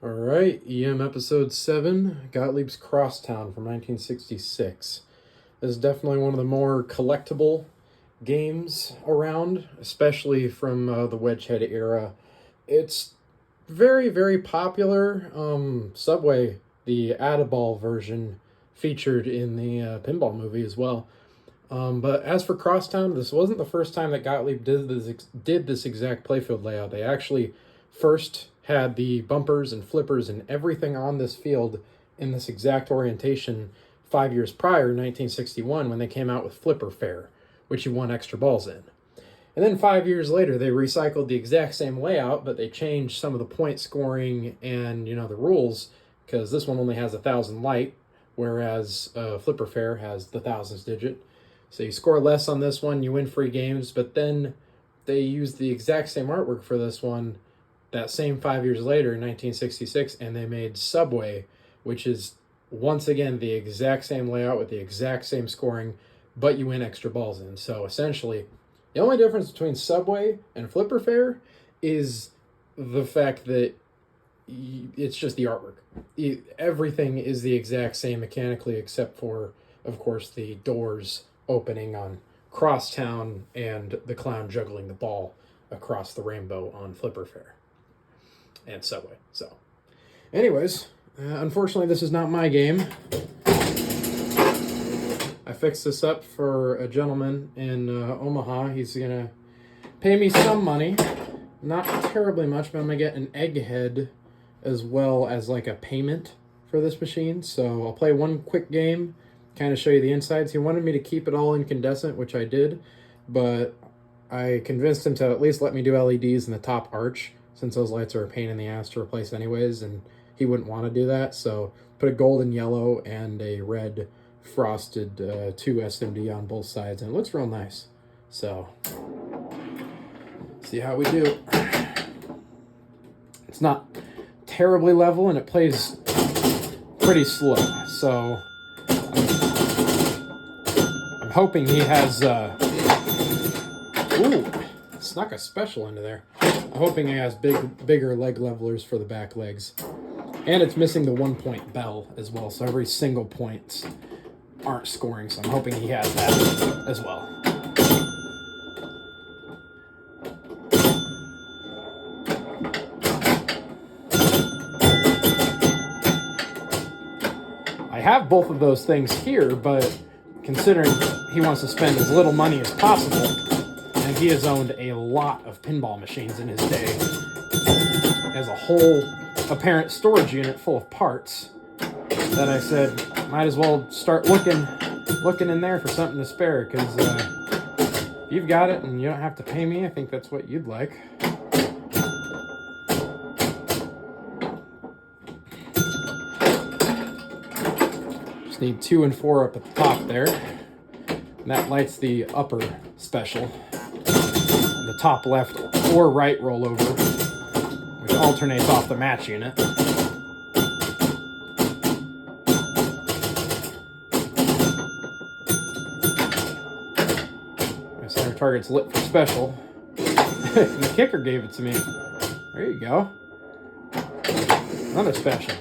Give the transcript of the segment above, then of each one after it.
All right, EM Episode 7, Gottlieb's Crosstown from 1966. This is definitely one of the more collectible games around, especially from the Wedgehead era. It's very, very popular. Subway, the Add-A-Ball version, featured in the Pinball movie as well. But as for Crosstown, this wasn't the first time that Gottlieb did this exact playfield layout. They actually first had the bumpers and flippers and everything on this field in this exact orientation 5 years prior, 1961, when they came out with Flipper Fair, which you won extra balls in. And then 5 years later, they recycled the exact same layout, but they changed some of the point scoring and, the rules, because this one only has 1,000 light, whereas Flipper Fair has the thousands digit. So you score less on this one, you win free games, but then they used the exact same artwork for this one that same 5 years later in 1966, and they made Subway, which is once again the exact same layout with the exact same scoring, but you win extra balls in. So essentially, the only difference between Subway and Flipper Fair is the fact that it's just the artwork. Everything is the exact same mechanically, except for, of course, the doors opening on Crosstown and the clown juggling the ball across the rainbow on Flipper Fair and Subway. So, anyways, unfortunately, this is not my game. I fixed this up for a gentleman in Omaha. He's going to pay me some money. Not terribly much, but I'm going to get an egghead as well as like a payment for this machine. So I'll play one quick game, kind of show you the insides. He wanted me to keep it all incandescent, which I did, but I convinced him to at least let me do LEDs in the top arch, since those lights are a pain in the ass to replace anyways, and he wouldn't want to do that. So put a gold and yellow and a red frosted 2 SMD on both sides, and it looks real nice. So see how we do. It's not terribly level, and it plays pretty slow. So I'm hoping he has ooh, snuck a special into there. I'm hoping he has bigger leg levelers for the back legs. And it's missing the 1 point bell as well, so every single points aren't scoring, so I'm hoping he has that as well. I have both of those things here, but considering he wants to spend as little money as possible, and he has owned a lot of pinball machines in his day, has a whole apparent storage unit full of parts, that I said, might as well start looking in there for something to spare, because if you've got it and you don't have to pay me, I think that's what you'd like. Just need 2 and 4 up at the top there, and that lights the upper special. The top left or right rollover, which alternates off the match unit. My center target's lit for special. The kicker gave it to me. There you go. Another special.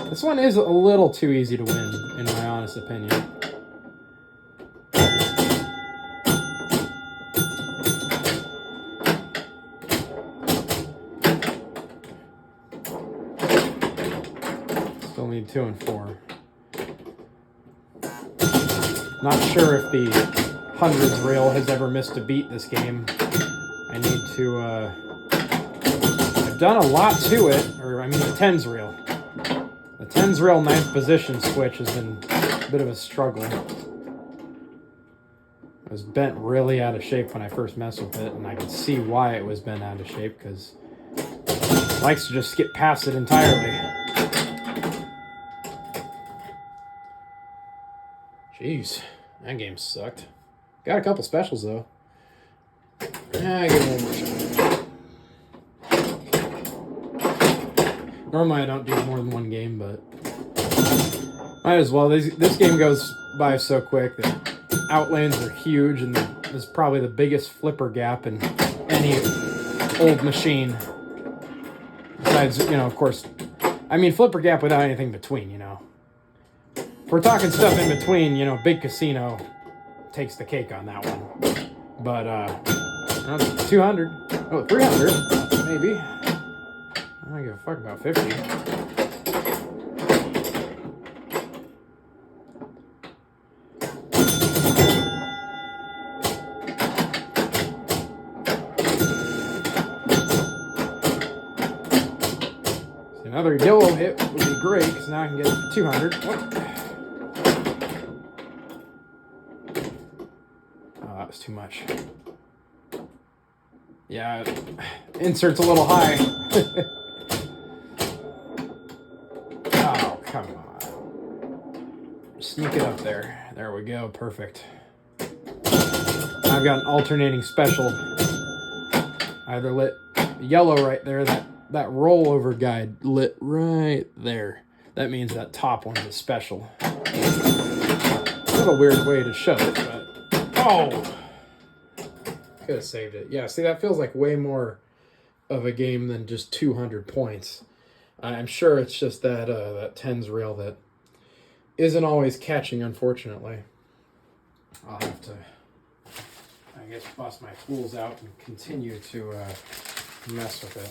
This one is a little too easy to win, in my honest opinion. Still need 2 and 4. Not sure if the hundreds rail has ever missed a beat this game. I need to, I've done a lot to it, or I mean the tens rail. The tens rail 9th position switch has been a bit of a struggle. It was bent really out of shape when I first messed with it, and I could see why it was bent out of shape, because it likes to just skip past it entirely. Jeez, that game sucked. Got a couple specials, though. I give it one more shot. Normally I don't do more than one game, but might as well. This game goes by so quick. The outlands are huge, and this is probably the biggest flipper gap in any old machine. Besides, you know, of course, I mean, flipper gap without anything between, you know. If we're talking stuff in between, you know, Big Casino takes the cake on that one. But, 200. Oh, 300, maybe. I don't give a fuck about 50. See, another yellow hit would be great, because now I can get 200. What? Oh, that was too much. Yeah, insert's a little high. Oh, come on. Sneak it up there. There we go. Perfect. I've got an alternating special. Either lit yellow right there. That rollover guide lit right there. That means that top one's a special. A little weird way to show it, but... Oh! Could have saved it. Yeah, see, that feels like way more of a game than just 200 points. I'm sure it's just that that tens reel that isn't always catching, unfortunately. I'll have to, I guess, bust my tools out and continue to mess with it.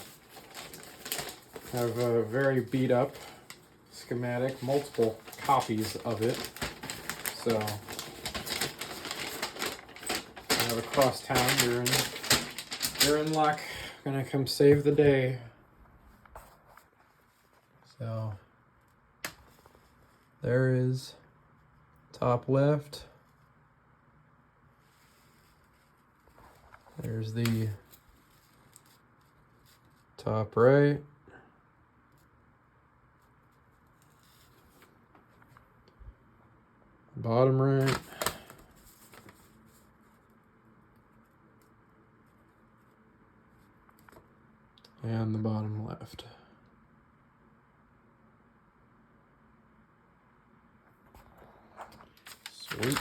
I have a very beat up schematic, multiple copies of it. So... across town, you're in luck. Gonna come save the day. So there is top left. There's the top right. Bottom right. And the bottom left. Sweet.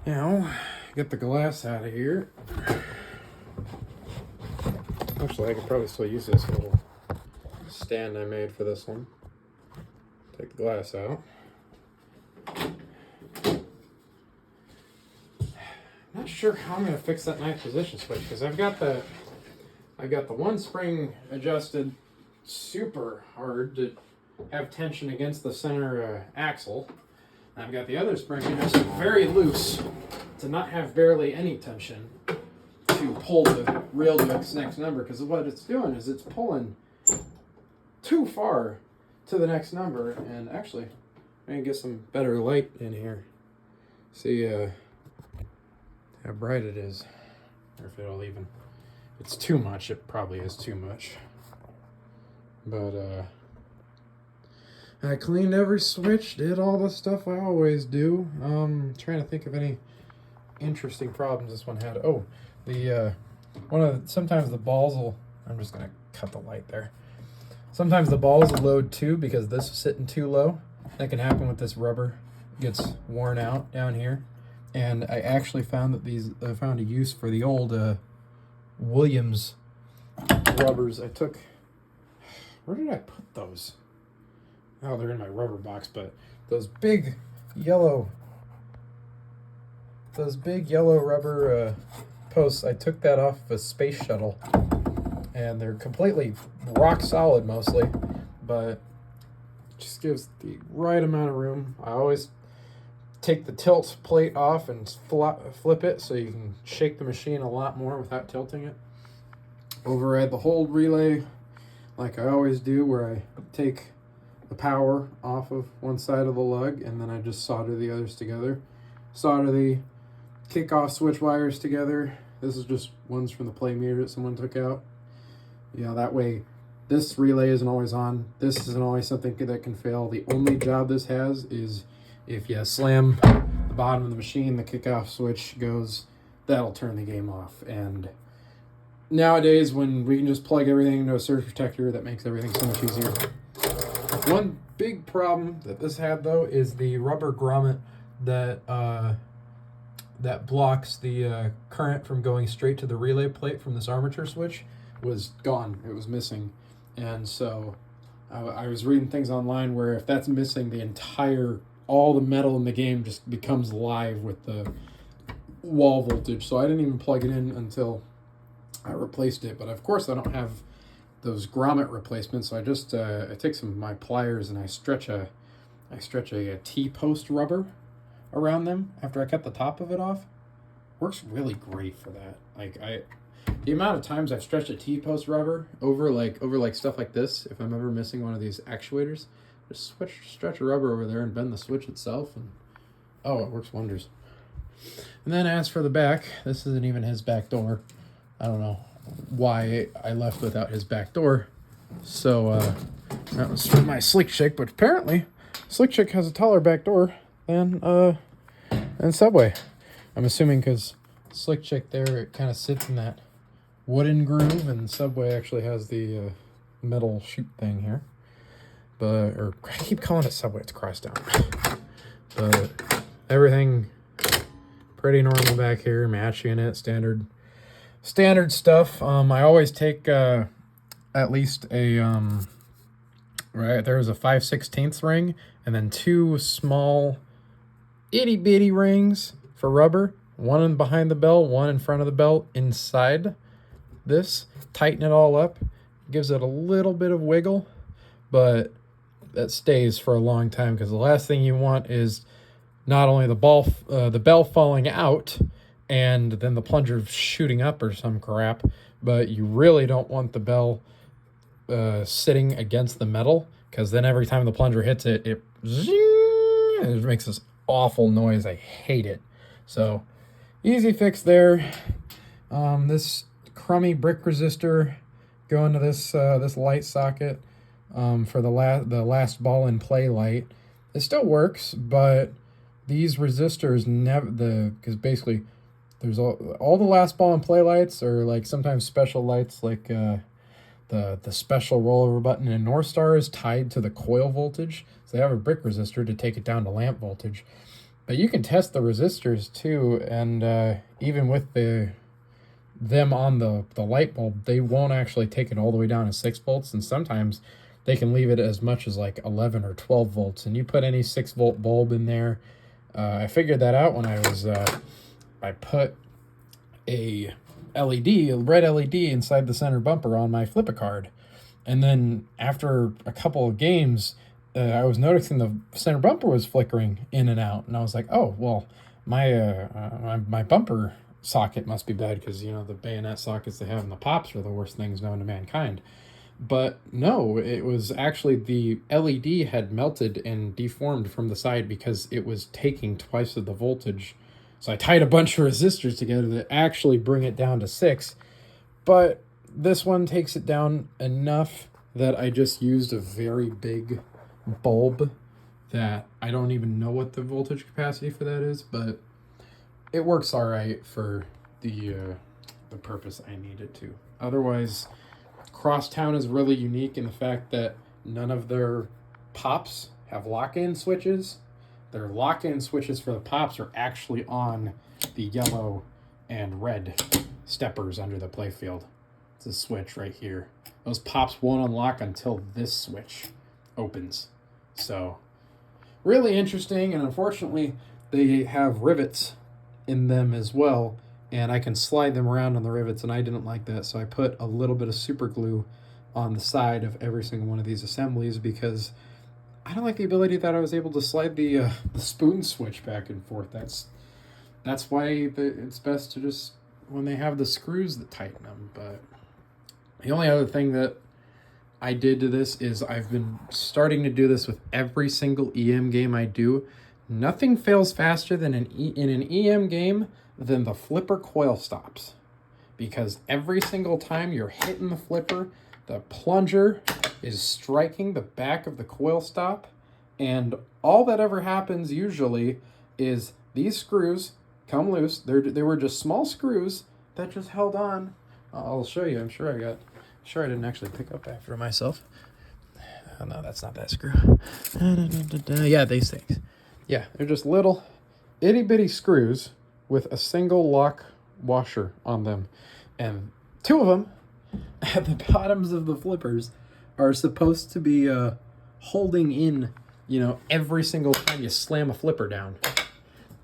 Now, get the glass out of here. Actually, I could probably still use this little stand I made for this one. Take the glass out. Not sure how I'm gonna fix that knife position switch, because I've got the one spring adjusted super hard to have tension against the center axle. I've got the other spring adjusted very loose to not have barely any tension to pull the reel to its next number, because what it's doing is it's pulling too far to the next number. And actually, I'm gonna get some better light in here. See how bright it is, or if it'll even, if it's too much, it probably is too much. But I cleaned every switch, did all the stuff I always do. Trying to think of any interesting problems this one had. Oh, the sometimes the balls will, I'm just gonna cut the light there. Sometimes the balls will load too, because this is sitting too low. That can happen with this rubber. It gets worn out down here. And I actually found that I found a use for the old Williams rubbers. I took, where did I put those? Oh, they're in my rubber box, but those big yellow rubber posts, I took that off of a space shuttle. And they're completely rock solid mostly, but just gives the right amount of room. I always take the tilt plate off and flip it so you can shake the machine a lot more without tilting it. Override the hold relay like I always do, where I take the power off of one side of the lug and then I just solder the others together. Solder the kickoff switch wires together. This is just ones from the play meter that someone took out. You know, that way this relay isn't always on. This isn't always something that can fail. The only job this has is if you slam the bottom of the machine, the kickoff switch goes, that'll turn the game off. And nowadays, when we can just plug everything into a surge protector, that makes everything so much easier. One big problem that this had, though, is the rubber grommet that that blocks the current from going straight to the relay plate from this armature switch was gone. It was missing. And so I was reading things online where if that's missing, all the metal in the game just becomes live with the wall voltage. So I didn't even plug it in until I replaced it. But of course I don't have those grommet replacements. So I just I take some of my pliers and I stretch a T-post rubber around them after I cut the top of it off. Works really great for that. The amount of times I've stretched a T-post rubber over stuff like this, if I'm ever missing one of these actuators, just stretch a rubber over there and bend the switch itself, and oh, it works wonders. And then as for the back, this isn't even his back door. I don't know why I left without his back door. So that was for my Slick Chick, but apparently Slick Chick has a taller back door than Subway. I'm assuming because Slick Chick there, it kind of sits in that wooden groove, and Subway actually has the metal chute thing here. Or I keep calling it Subway, it's Crosstown. But everything pretty normal back here, matching it, standard stuff. I always take at least a right there's a 5/16 ring, and then two small itty bitty rings for rubber, one behind the belt, one in front of the belt inside this. Tighten it all up, gives it a little bit of wiggle, but that stays for a long time, because the last thing you want is not only the bell falling out and then the plunger shooting up or some crap, but you really don't want the bell sitting against the metal, because then every time the plunger hits it, it makes this awful noise. I hate it. So easy fix there. This crummy brick resistor going to this light socket for the last ball in play light. It still works, but these resistors because basically there's all the last ball in play lights, or like sometimes special lights, like the special rollover button in North Star is tied to the coil voltage, so they have a brick resistor to take it down to lamp voltage. But you can test the resistors too, and even with them on the light bulb, they won't actually take it all the way down to 6 volts, and sometimes they can leave it as much as like 11 or 12 volts. And you put any 6-volt bulb in there. I figured that out when I put a red LED inside the center bumper on my Flip-A-Card. And then after a couple of games, I was noticing the center bumper was flickering in and out. And I was like, oh, well, my bumper socket must be bad, because, the bayonet sockets they have in the pops are the worst things known to mankind. But no, it was actually the LED had melted and deformed from the side because it was taking twice of the voltage. So I tied a bunch of resistors together to actually bring it down to 6. But this one takes it down enough that I just used a very big bulb that I don't even know what the voltage capacity for that is, but it works all right for the purpose I need it to. Otherwise, Crosstown is really unique in the fact that none of their pops have lock-in switches. Their lock-in switches for the pops are actually on the yellow and red steppers under the playfield. It's a switch right here. Those pops won't unlock until this switch opens. So, really interesting, and unfortunately, they have rivets in them as well, and I can slide them around on the rivets, and I didn't like that, so I put a little bit of super glue on the side of every single one of these assemblies, because I don't like the ability that I was able to slide the spoon switch back and forth. That's why it's best to just, when they have the screws that tighten them. But the only other thing that I did to this is I've been starting to do this with every single EM game I do. Nothing fails faster than in an EM game than the flipper coil stops. Because every single time you're hitting the flipper, the plunger is striking the back of the coil stop, and all that ever happens usually is these screws come loose. They were just small screws that just held on. I'll show you. I'm sure I didn't actually pick up after myself. Oh, no, that's not that screw. Yeah, these things. Yeah, they're just little itty bitty screws with a single lock washer on them. And two of them at the bottoms of the flippers are supposed to be holding in, every single time you slam a flipper down.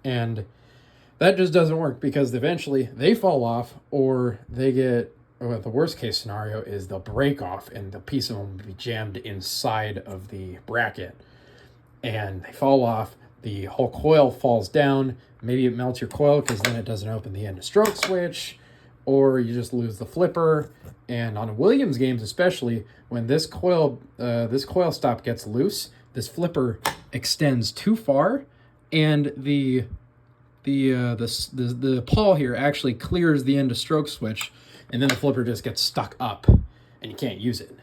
And that just doesn't work because eventually they fall off, or they get, or the worst case scenario is they'll break off and the piece of them will be jammed inside of the bracket. And they fall off, the whole coil falls down, maybe it melts your coil because then it doesn't open the end of stroke switch, or you just lose the flipper. And on Williams games especially, when this coil stop gets loose, this flipper extends too far, and the pawl here actually clears the end of stroke switch, and then the flipper just gets stuck up and you can't use it.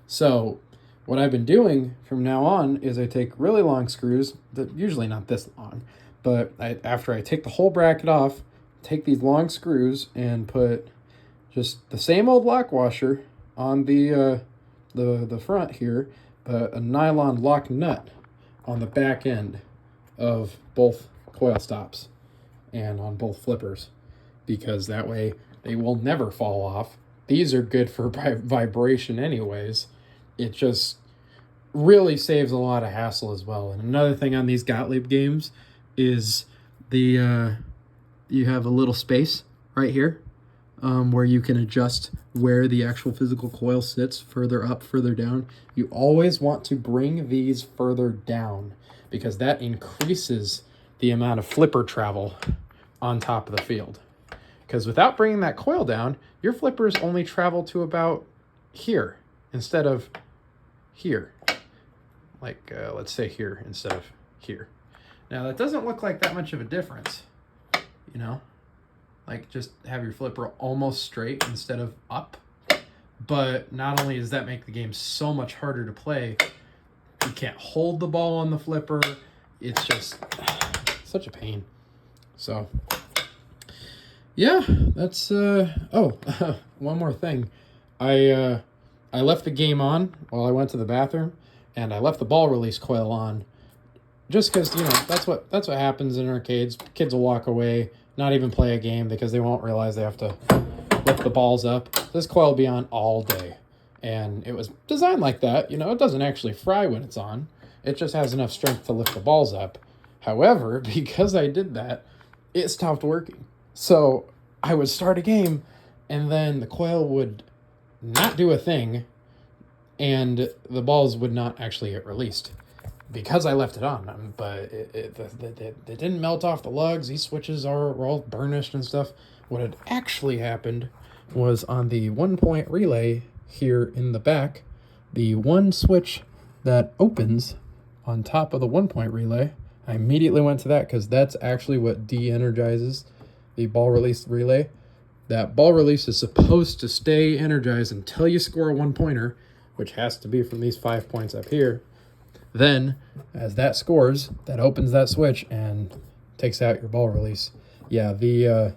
So what I've been doing from now on is I take really long screws, usually not this long, but after I take the whole bracket off, take these long screws and put just the same old lock washer on the front here, but a nylon lock nut on the back end of both coil stops and on both flippers, because that way they will never fall off. These are good for vibration anyways. It just really saves a lot of hassle as well. And another thing on these Gottlieb games is you have a little space right here where you can adjust where the actual physical coil sits, further up, further down. You always want to bring these further down because that increases the amount of flipper travel on top of the field. Because without bringing that coil down, your flippers only travel to about here instead of here. Like, let's say here instead of here. Now, that doesn't look like that much of a difference, Like, just have your flipper almost straight instead of up. But not only does that make the game so much harder to play, you can't hold the ball on the flipper. It's just such a pain. So, yeah, that's, one more thing. I left the game on while I went to the bathroom, and I left the ball release coil on just because, that's what happens in arcades. Kids will walk away, not even play a game because they won't realize they have to lift the balls up. This coil will be on all day, and it was designed like that. It doesn't actually fry when it's on. It just has enough strength to lift the balls up. However, because I did that, it stopped working. So I would start a game, and then the coil would not do a thing, and the balls would not actually get released because I left it on. But it didn't melt off the lugs. These switches were all burnished and stuff. What had actually happened was on the 1-point relay here in the back, the one switch that opens on top of the 1-point relay, I immediately went to that because that's actually what de-energizes the ball release relay. That ball release is supposed to stay energized until you score a 1-pointer, which has to be from these 5 points up here. Then, as that scores, that opens that switch and takes out your ball release. Yeah, the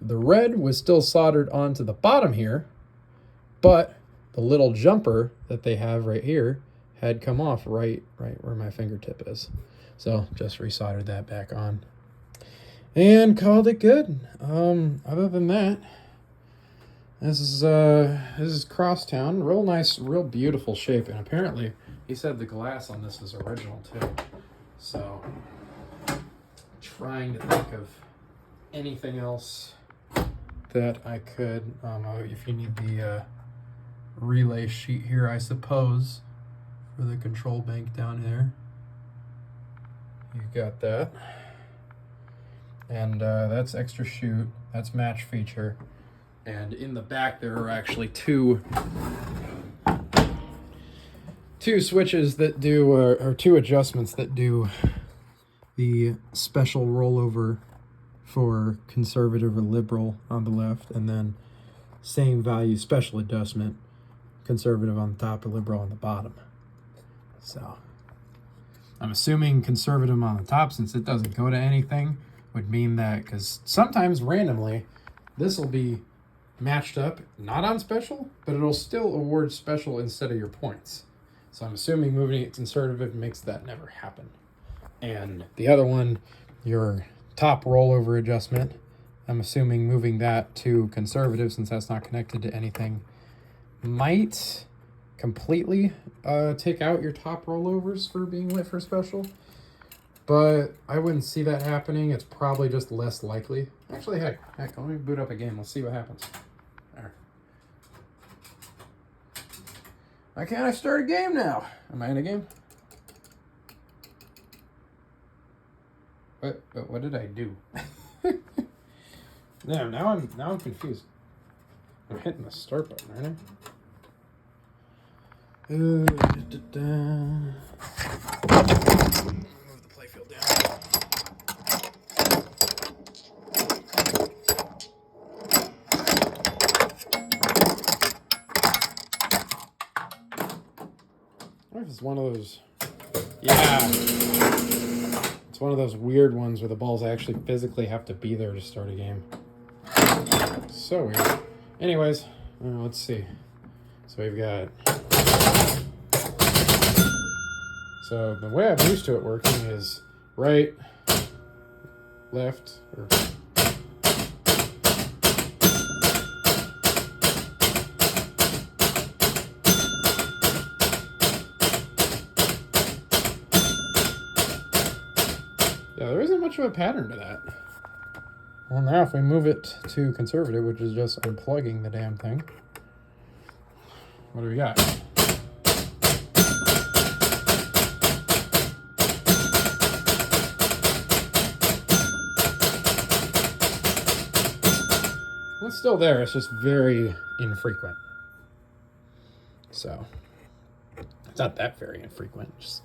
red was still soldered onto the bottom here, but the little jumper that they have right here had come off right where my fingertip is. So just resoldered that back on and called it good. Other than that, this is Crosstown. Real nice, real beautiful shape. And apparently he said the glass on this is original too. So trying to think of anything else that I could, if you need the relay sheet here, I suppose, for the control bank down there. You got that. And that's extra shoot. That's match feature. And in the back there are actually two switches that do, or two adjustments that do the special rollover for conservative or liberal on the left, and then same value special adjustment, conservative on the top or liberal on the bottom. So I'm assuming conservative on the top, since it doesn't go to anything, would mean that, because sometimes randomly this will be matched up, not on special, but it'll still award special instead of your points. So I'm assuming moving it conservative makes that never happen. And the other one, your top rollover adjustment. I'm assuming moving that to conservative, since that's not connected to anything, might completely take out your top rollovers for being lit for special. But I wouldn't see that happening. It's probably just less likely. Actually, heck, let me boot up a game. Let's see what happens. There. Why can't I start a game now? Am I in a game? What did I do? Yeah, now I'm confused. I'm hitting the start button, aren't I? Move the playfield down. I wonder if it's one of those. Yeah. It's one of those weird ones where the balls actually physically have to be there to start a game. So weird. Anyways, let's see. So we've got. So the way I'm used to it working is right, left, or. Yeah, there isn't much of a pattern to that. Well, now if we move it to conservative, which is just unplugging the damn thing, what do we got? Well, it's still there, it's just very infrequent. So, it's not that very infrequent, just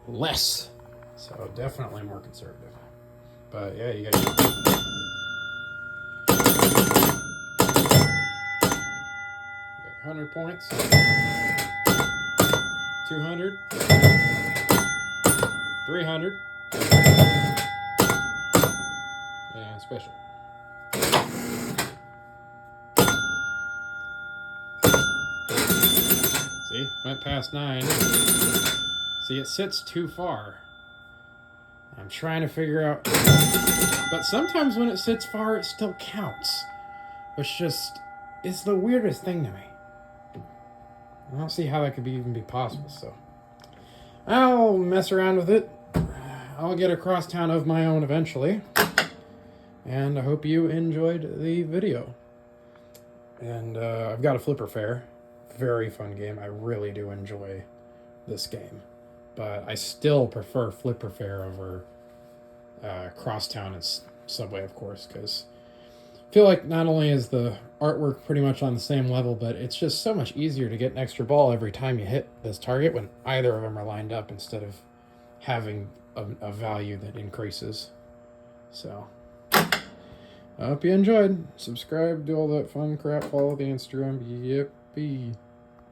less. So definitely more conservative. But yeah, you got 100 points, 200, 300, and special. See, went past 9. See, it sits too far. I'm trying to figure out, but sometimes when it sits far, it still counts, which just is the weirdest thing to me. I don't see how that could even be possible, so I'll mess around with it. I'll get a crosstown of my own eventually, and I hope you enjoyed the video. And I've got a Flipper Fair. Very fun game. I really do enjoy this game. But I still prefer Flipper Fair over Crosstown and Subway, of course, because I feel like not only is the artwork pretty much on the same level, but it's just so much easier to get an extra ball every time you hit this target when either of them are lined up instead of having a value that increases. So, I hope you enjoyed. Subscribe, do all that fun crap, follow the Instagram. Yippee.